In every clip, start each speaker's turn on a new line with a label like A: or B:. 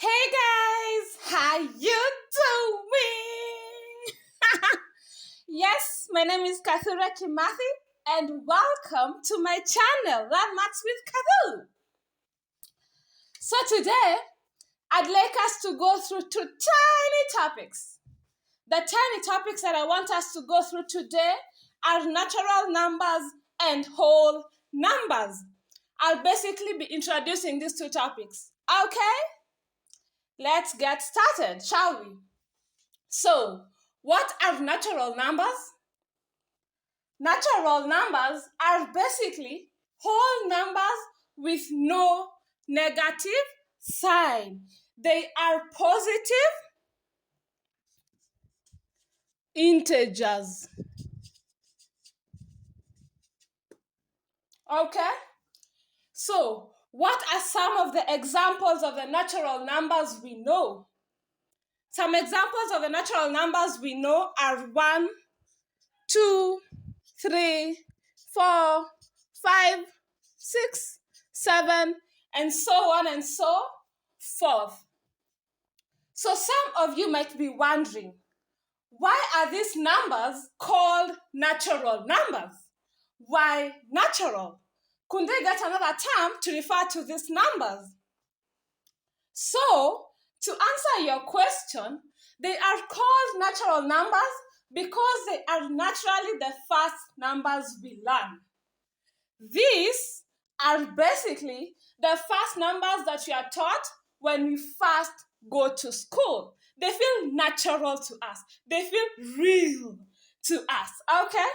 A: Hey guys, how you doing? Yes, my name is Kathura Kimathi and welcome to my channel, Landmarks with Kathu. So today, I'd like us to go through two tiny topics. The tiny topics that I want us to go through today are natural numbers and whole numbers. I'll basically be introducing these two topics. Okay? Let's get started, shall we? So, what are natural numbers? Natural numbers are basically whole numbers with no negative sign. They are positive integers. Okay? So, what are some of the examples of the natural numbers we know? Some examples of the natural numbers we know are 1, 2, 3, 4, 5, 6, 7, and so on and so forth. So some of you might be wondering, why are these numbers called natural numbers? Why natural? Could they get another term to refer to these numbers? So, to answer your question, they are called natural numbers because they are naturally the first numbers we learn. These are basically the first numbers that you are taught when we first go to school. They feel natural to us. They feel real to us. Okay?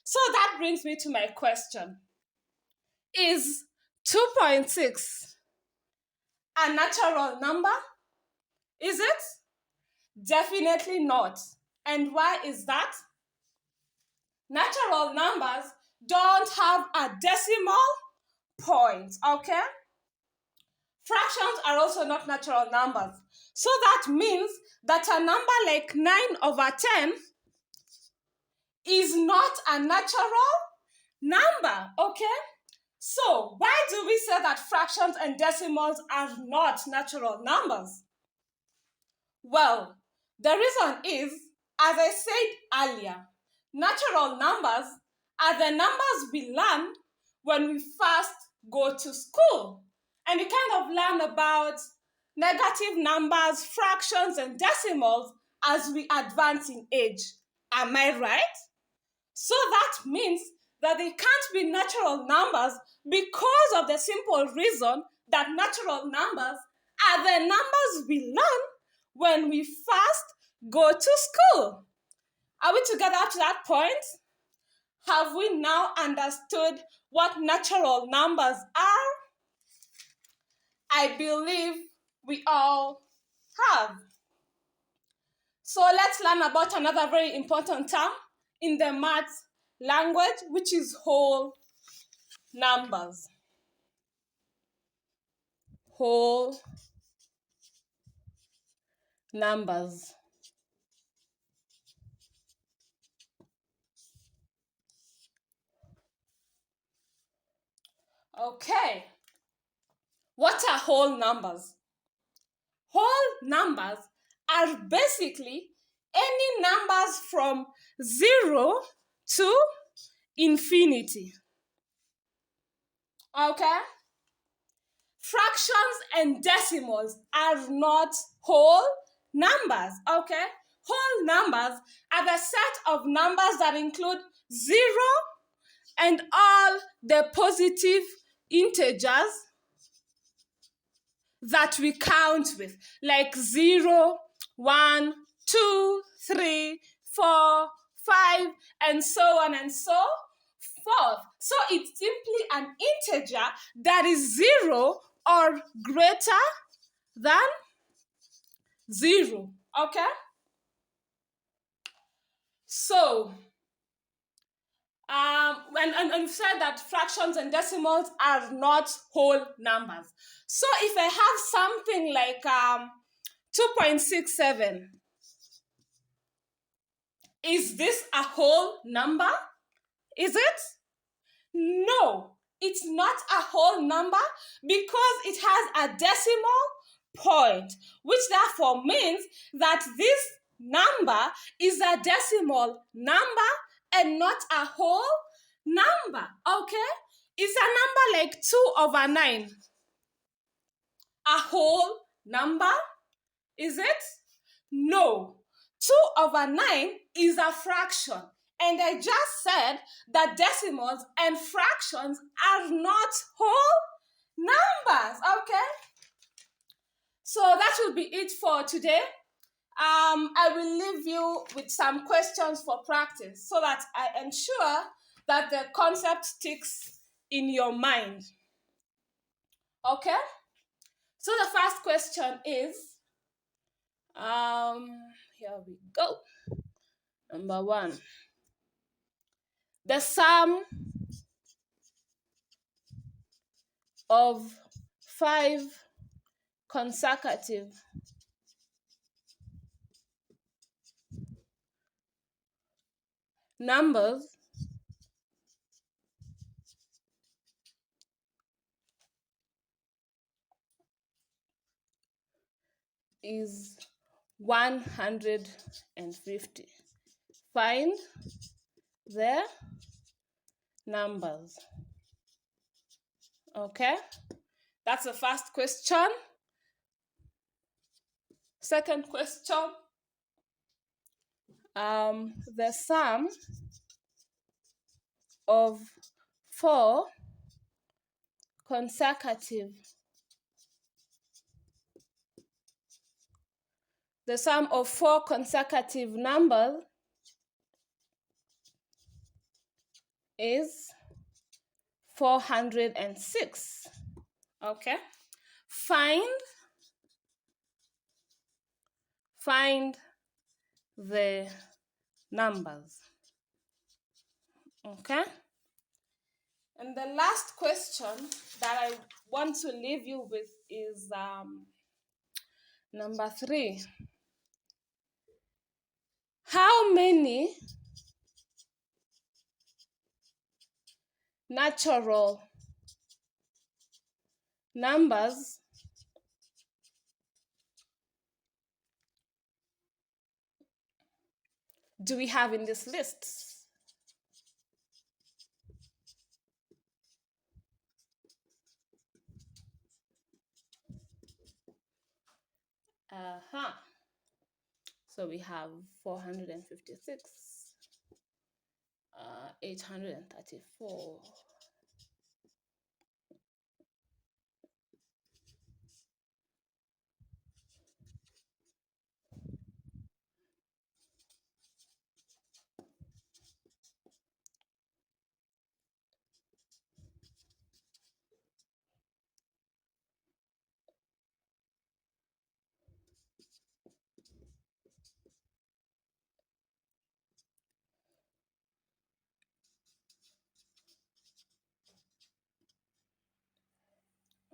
A: So that brings me to my question. Is 2.6 a natural number? Is it? Definitely not. And why is that? Natural numbers don't have a decimal point, okay? Fractions are also not natural numbers. So that means that a number like 9 over 10 is not a natural number, okay? So why do we say that fractions and decimals are not natural numbers? Well, the reason is, as I said earlier, natural numbers are the numbers we learn when we first go to school. And we kind of learn about negative numbers, fractions, and decimals as we advance in age. Am I right? So that means that they can't be natural numbers because of the simple reason that natural numbers are the numbers we learn when we first go to school. Are we together up to that point? Have we now understood what natural numbers are? I believe we all have. So let's learn about another very important term in the maths language, which is whole numbers. Whole numbers. Okay. What are whole numbers? Whole numbers are basically any numbers from 0 to infinity. Okay? Fractions and decimals are not whole numbers. Okay? Whole numbers are the set of numbers that include 0 and all the positive integers that we count with, like 0, 1, 2, 3, 4, 5, and so on and so forth. So it's simply an integer that is 0 or greater than 0. Okay? So, and we've said that fractions and decimals are not whole numbers. So if I have something like 2.67, is this a whole number? Is it? No, it's not a whole number because it has a decimal point, which therefore means that this number is a decimal number and not a whole number, okay? Is a number like 2/9 a whole number? Is it? No. 2/9 is a fraction. And I just said that decimals and fractions are not whole numbers, okay? So that will be it for today. I will leave you with some questions for practice so that I ensure that the concept sticks in your mind. Okay? So the first question is, here we go. Number 1. The sum of 5 consecutive numbers is 150. Find the numbers. Okay, that's the first question. Second question, the sum of 4 consecutive numbers is 406. Okay, find the numbers. Okay, and the last question that I want to leave you with is number 3. How many natural numbers do we have in this list? So we have 456, 834.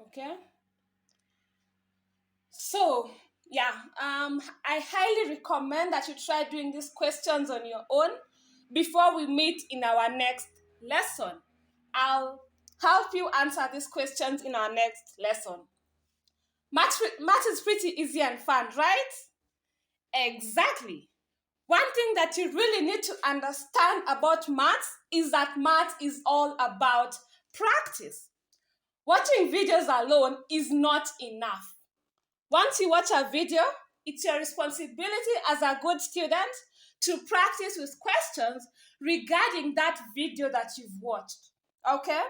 A: Okay, so yeah, I highly recommend that you try doing these questions on your own before we meet in our next lesson. I'll help you answer these questions in our next lesson. Math is pretty easy and fun, right? Exactly. One thing that you really need to understand about math is that math is all about practice. Watching videos alone is not enough. Once you watch a video, it's your responsibility as a good student to practice with questions regarding that video that you've watched. Okay?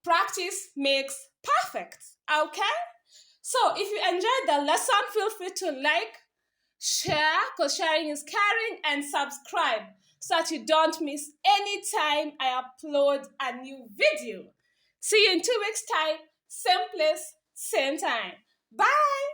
A: Practice makes perfect. Okay? So if you enjoyed the lesson, feel free to like, share, because sharing is caring, and subscribe so that you don't miss any time I upload a new video. See you in 2 weeks' time, same place, same time. Bye!